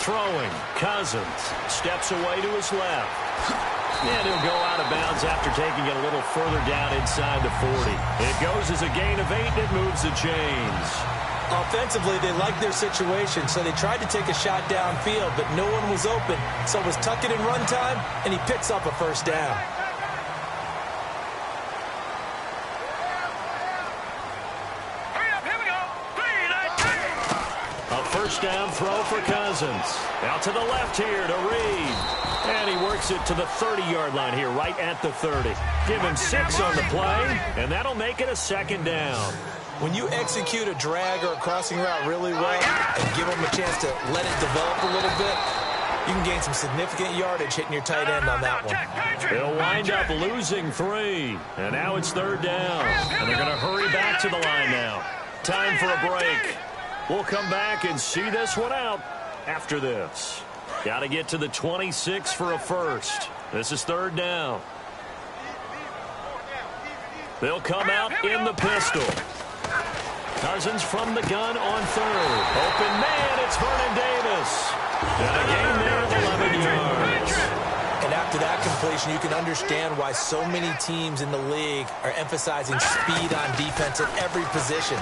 Throwing, Cousins steps away to his left. And he'll go out of bounds after taking it a little further down inside the 40. It goes as a gain of 8, and it moves the chains. Offensively, they liked their situation, so they tried to take a shot downfield, but no one was open. So it was tuck it in run time, and he picks up a first down. A first down throw for Cousins. Out to the left here to Reed. And he works it to the 30-yard line here, right at the 30. Give him 6 on the play, and that'll make it a 2nd down. When you execute a drag or a crossing route really well and give them a chance to let it develop a little bit, you can gain some significant yardage hitting your tight end on that one. They'll wind up losing 3. And now it's 3rd down. And they're going to hurry back to the line now. Time for a break. We'll come back and see this one out after this. Got to get to the 26 for a first. This is 3rd down. They'll come out in the pistol. Cousins from the gun on 3rd. Open man, it's Vernon Davis. And a gain there of 11 yards. And after that completion, you can understand why so many teams in the league are emphasizing speed on defense at every position.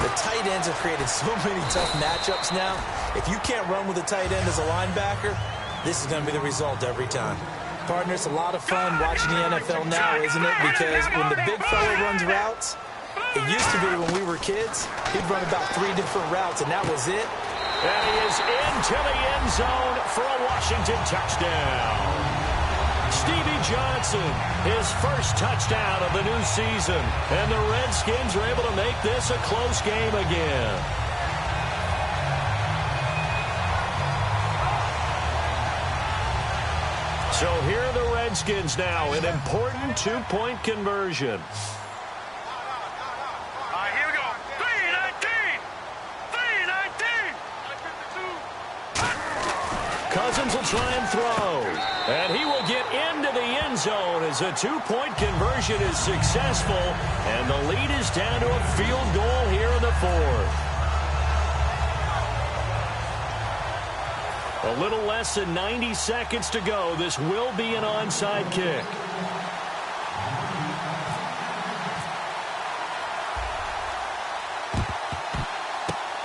The tight ends have created so many tough matchups now. If you can't run with a tight end as a linebacker, this is going to be the result every time. Partner, it's a lot of fun watching the NFL now, isn't it? Because when the big fella runs routes, it used to be when we were kids, he'd run about 3 different routes, and that was it. And he is into the end zone for a Washington touchdown. Stevie Johnson, his first touchdown of the new season. And the Redskins are able to make this a close game again. So here are the Redskins now, an important 2-point conversion. Cousins will try and throw. And he will get into the end zone as a 2-point conversion is successful. And the lead is down to a field goal here in the 4th. A little less than 90 seconds to go. This will be an onside kick.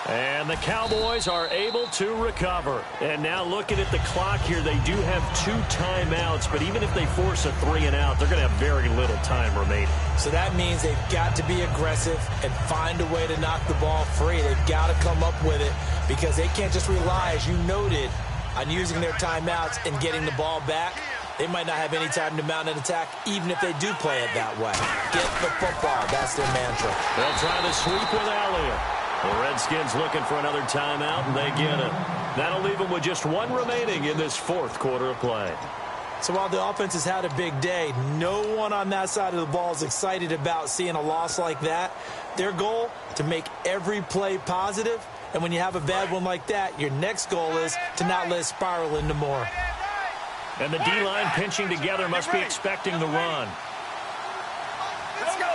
And the Cowboys are able to recover. And now looking at the clock here, they do have 2 timeouts, but even if they force a 3-and-out, they're going to have very little time remaining. So that means they've got to be aggressive and find a way to knock the ball free. They've got to come up with it because they can't just rely, as you noted, on using their timeouts and getting the ball back. They might not have any time to mount an attack, even if they do play it that way. Get the football. That's their mantra. They'll try the sweep with Elliott. The Redskins looking for another timeout, and they get it. That'll leave them with just 1 remaining in this 4th quarter of play. So while the offense has had a big day, no one on that side of the ball is excited about seeing a loss like that. Their goal, to make every play positive. And when you have a bad one like that, your next goal is to not let it spiral into more. And the D-line pinching together must be expecting the run. Let's go.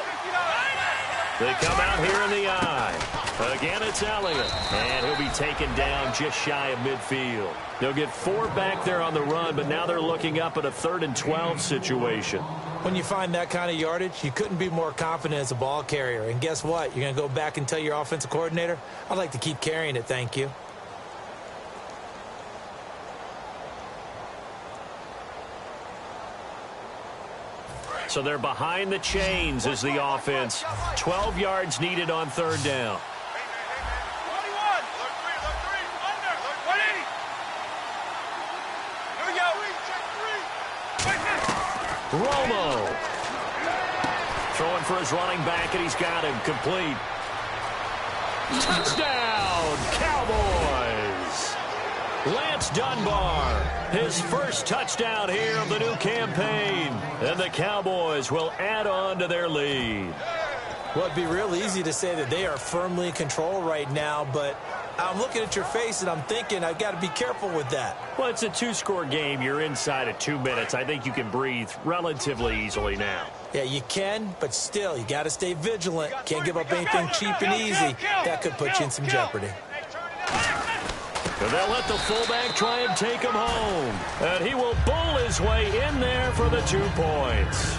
They come out here in the eye. Again, it's Elliott. And he'll be taken down just shy of midfield. They'll get 4 back there on the run, but now they're looking up at a 3rd and 12 situation. When you find that kind of yardage, you couldn't be more confident as a ball carrier. And guess what? You're going to go back and tell your offensive coordinator, I'd like to keep carrying it, thank you. So they're behind the chains as the offense. 12 yards needed on 3rd down. 21. Look 3, under. Look 20. Here we go. Check 3. Romo. Throwing for his running back, and he's got him complete. Touchdown, Cowboys. Lance Dunbar, his first touchdown here of the new campaign. And the Cowboys will add on to their lead. Well, it'd be real easy to say that they are firmly in control right now, but I'm looking at your face and I'm thinking I've got to be careful with that. Well, it's a 2-score game. You're inside of 2 minutes. I think you can breathe relatively easily now. Yeah, you can, but still, you got to stay vigilant. Can't give up anything cheap and easy. That could put you in some jeopardy. And they'll let the fullback try and take him home. And he will bull his way in there for the 2 points.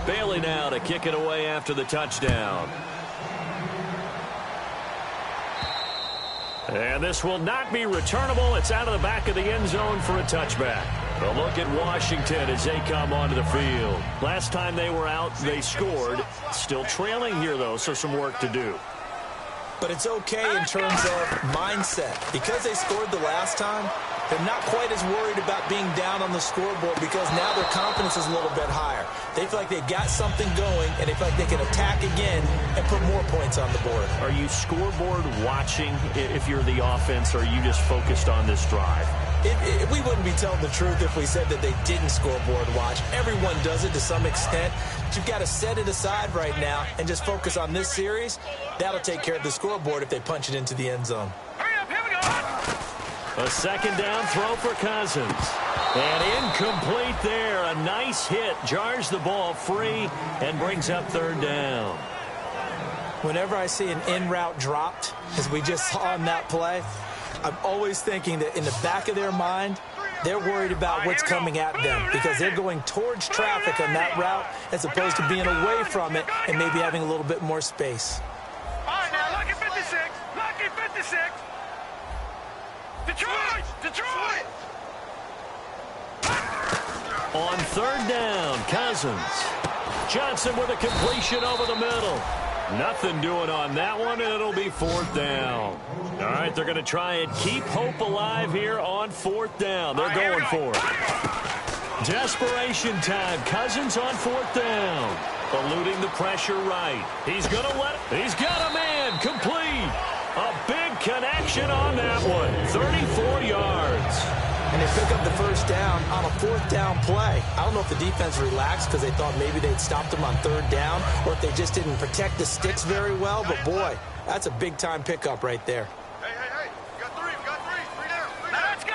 Bailey now to kick it away after the touchdown. And this will not be returnable. It's out of the back of the end zone for a touchback. A look at Washington as they come onto the field. Last time they were out, they scored. Still trailing here, though, so some work to do. But it's okay in terms of mindset. Because they scored the last time, they're not quite as worried about being down on the scoreboard because now their confidence is a little bit higher. They feel like they've got something going, and they feel like they can attack again and put more points on the board. Are you scoreboard watching if you're the offense, or are you just focused on this drive? We wouldn't be telling the truth if we said that they didn't scoreboard watch. Everyone does it to some extent. But you've got to set it aside right now and just focus on this series. That'll take care of the scoreboard if they punch it into the end zone. Hurry up, here we go. A 2nd down throw for Cousins. And incomplete there. A nice hit. Jars the ball free and brings up 3rd down. Whenever I see an in-route dropped, as we just saw in that play, I'm always thinking that in the back of their mind, they're worried about what's coming at them because they're going towards traffic on that route as opposed to being away from it and maybe having a little bit more space. All right, now, lucky 56. Lucky 56. Detroit. On 3rd down, Cousins. Johnson with a completion over the middle. Nothing doing on that one, and it'll be 4th down. All right, they're going to try and keep hope alive here on 4th down. They're going for it. Desperation time. Cousins on 4th down. Eluding the pressure right. He's going to let it. He's got a man complete. A big connection on that one. 34 yards. And they pick up the 1st down on a 4th down play. I don't know if the defense relaxed because they thought maybe they'd stopped them on 3rd down or if they just didn't protect the sticks very well. But, boy, that's a big-time pickup right there. Hey. We got 3. 3 down. Now let's go.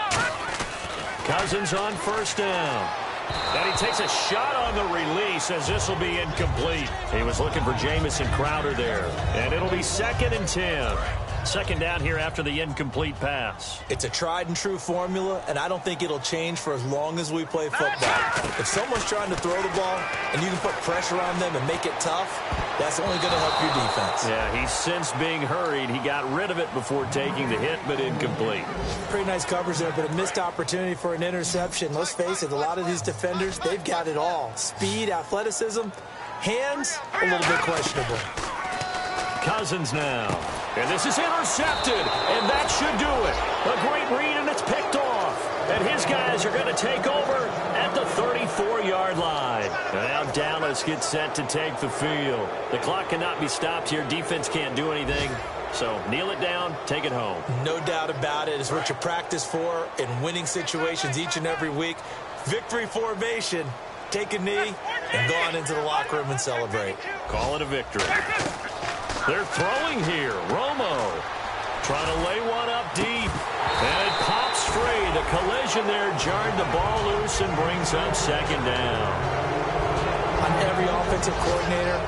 Cousins on 1st down. And he takes a shot on the release as this will be incomplete. He was looking for Jamison Crowder there. And it'll be 2nd and 10. Second down here after the incomplete pass. It's a tried and true formula, and I don't think it'll change for as long as we play football. If someone's trying to throw the ball and you can put pressure on them and make it tough, that's only going to help your defense. Yeah, he's since being hurried. He got rid of it before taking the hit, but incomplete. Pretty nice coverage there, but a missed opportunity for an interception. Let's face it, a lot of these defenders, they've got it all. Speed, athleticism, hands, a little bit questionable. Cousins now. And this is intercepted, and that should do it. A great read, and it's picked off. And his guys are going to take over at the 34-yard line. And now Dallas gets set to take the field. The clock cannot be stopped here. Defense can't do anything. So kneel it down, take it home. No doubt about it. It's what you practice for in winning situations each and every week. Victory formation. Take a knee and go on into the locker room and celebrate. Call it a victory. They're throwing here. Romo trying to lay one up deep. And it pops free. The collision there jarred the ball loose and brings up second down. On every offensive coordinator,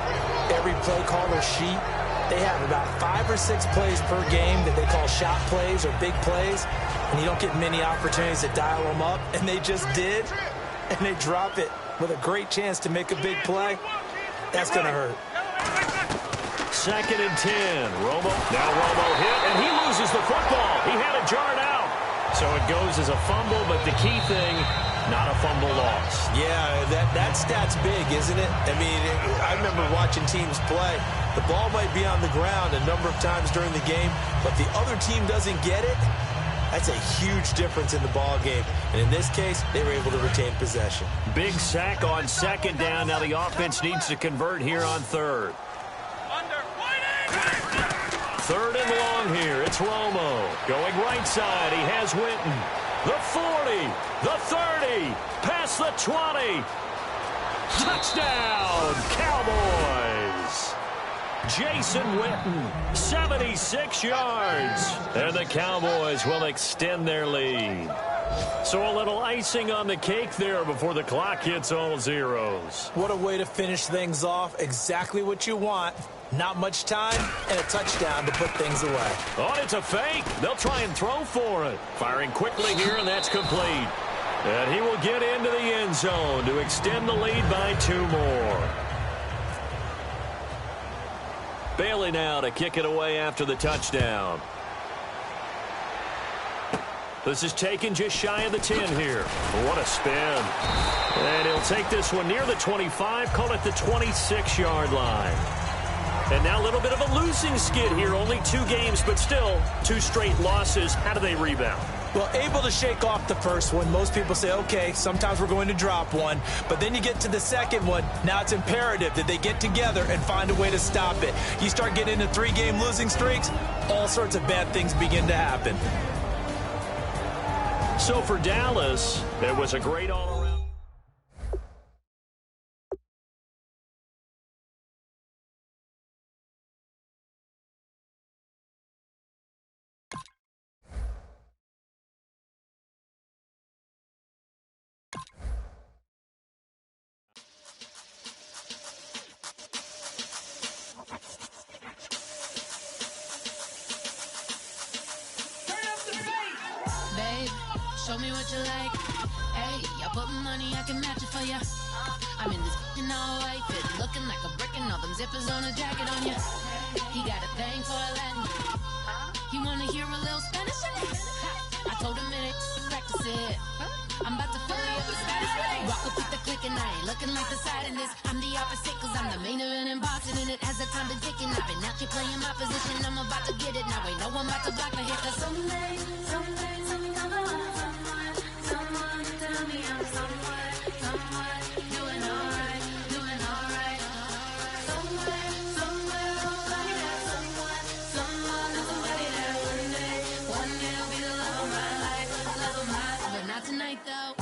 every play caller sheet, they have about 5 or 6 plays per game that they call shot plays or big plays. And you don't get many opportunities to dial them up. And they just did. And they drop it with a great chance to make a big play. That's going to hurt. Second and 10. Romo. Now Romo hit, and he loses the football. He had it jarred out. So it goes as a fumble, but the key thing, not a fumble loss. Yeah, that stat's big, isn't it? I mean, I remember watching teams play. The ball might be on the ground a number of times during the game, but the other team doesn't get it. That's a huge difference in the ball game. And in this case, they were able to retain possession. Big sack on second down. Now the offense needs to convert here on third. Third and long here. It's Romo. Going right side. He has Witten. The 40. The 30. Past the 20. Touchdown, Cowboys. Jason Witten, 76 yards. And the Cowboys will extend their lead. So a little icing on the cake there before the clock hits all zeros. What a way to finish things off. Exactly what you want. Not much time and a touchdown to put things away. Oh, it's a fake. They'll try and throw for it. Firing quickly here, and that's complete. And he will get into the end zone to extend the lead by 2 more. Bailey now to kick it away after the touchdown. This is taken just shy of the 10 here. What a spin. And he'll take this one near the 25, call it the 26-yard line. And now a little bit of a losing skid here. Only 2 games, but still 2 straight losses. How do they rebound? Well, able to shake off the first one. Most people say, okay, sometimes we're going to drop one. But then you get to the second one. Now it's imperative that they get together and find a way to stop it. You start getting into 3-game losing streaks, all sorts of bad things begin to happen. So for Dallas, it was a great all-around. Show me what you like. Hey, I put money, I can match it for ya. I'm in this all white fit, looking like a brick and all them zippers on a jacket on ya. He got a thing for a Latin. He wanna hear a little Spanish? I told him it ain't practice it. I'm about to fill you up with Spanish. Walk up with the click and I ain't looking like the side in this. I'm the opposite cause I'm the main event in boxing and it has the time to ticking. I've been out here playing my position, I'm about to get it. Now ain't no one about to block my hit cause someday I'm gonna someone tell me I'm someone doing alright. Somewhere, somebody that one day will be the love of my life, but not tonight though.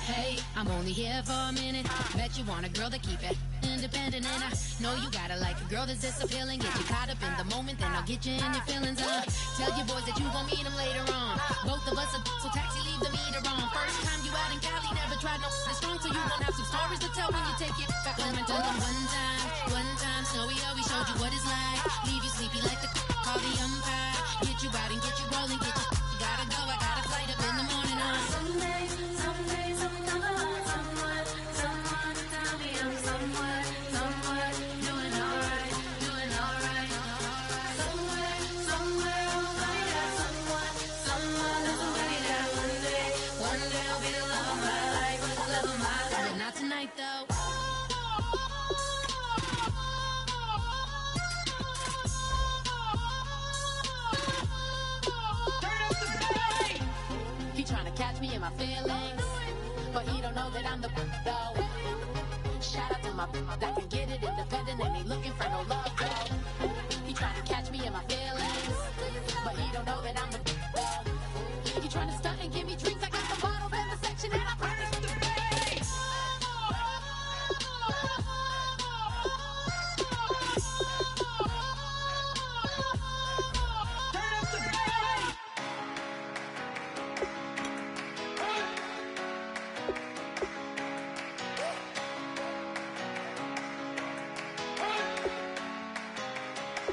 Hey, I'm only here for a minute. Bet you want a girl to keep it independent, and I know you gotta like a girl that's this appealing. Get you caught up in the moment, then I'll get you in your feelings. Tell your boys that you gon' meet them later on. Both of us are so taxi, leave the meter on. First time you out in Cali, never try no strong, so you gon' have some stories to tell when you take it back home and tell them one time, Snowy always showed you what it's like. Leave you sleepy like the call the umpire. Get you out and get you rolling, get you gotta go, I got a flight up in the morning on someday, someone to tell me I'm somewhere, doing alright. Somewhere I'll find out someone that's somebody that one day I'll be the love of my life, but not tonight though. He trying to catch me in my feelings, but he don't know that I'm the though. Shout out to my that can get it independent and ain't looking for no love though. He trying to catch me in my feelings, but he don't know that I'm the though. He trying to stunt and give me drinks. I got the bottles in the section and I promise to pay.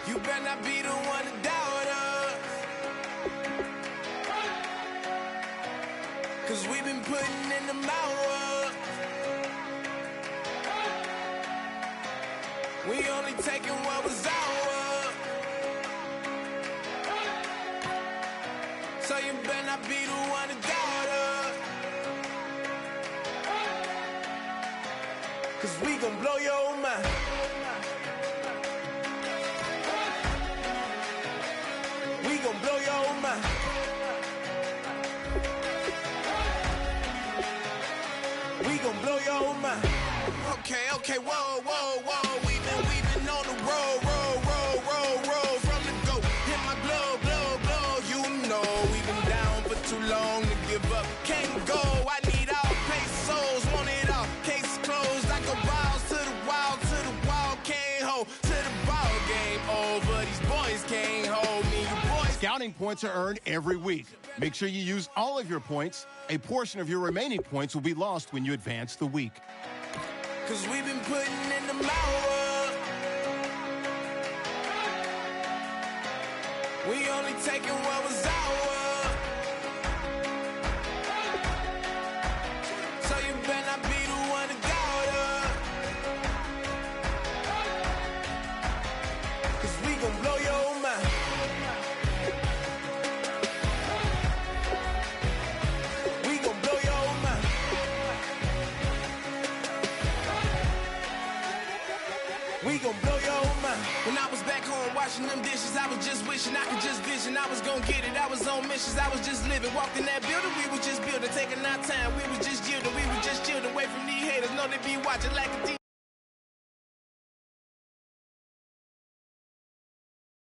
You better not be the one to doubt us, 'cause we've been putting in the hours. We only taking what was ours, so you better not be the one to doubt us, 'cause we gon' blow your mind. We gon' blow your mind. We gon' blow your mind. Okay, whoa. We've been on the road from the go. Hit my blow. You know we've been down for too long to give up. Can't go. I need all pesos, want it all. Case closed like a wild to the wild. Can't hold to the ball game over. These boys can't hold me. You boys. Scouting points are earned every week. Make sure you use all of your points. A portion of your remaining points will be lost when you advance the week. 'Cause we've been putting in the hours. We only taking what was ours, so you better not be the one to doubt us, 'cause we gon' blow your mind. We gon' blow your mind. We gon' blow your mind. When I was back home washing them dishes, I was just wishing I could just vision. I was gon' get it. I was on missions. I was just living. Walked in that building. We was just building, taking our time. We was just yielding. We was just chilling away from these haters. Know they be watching like a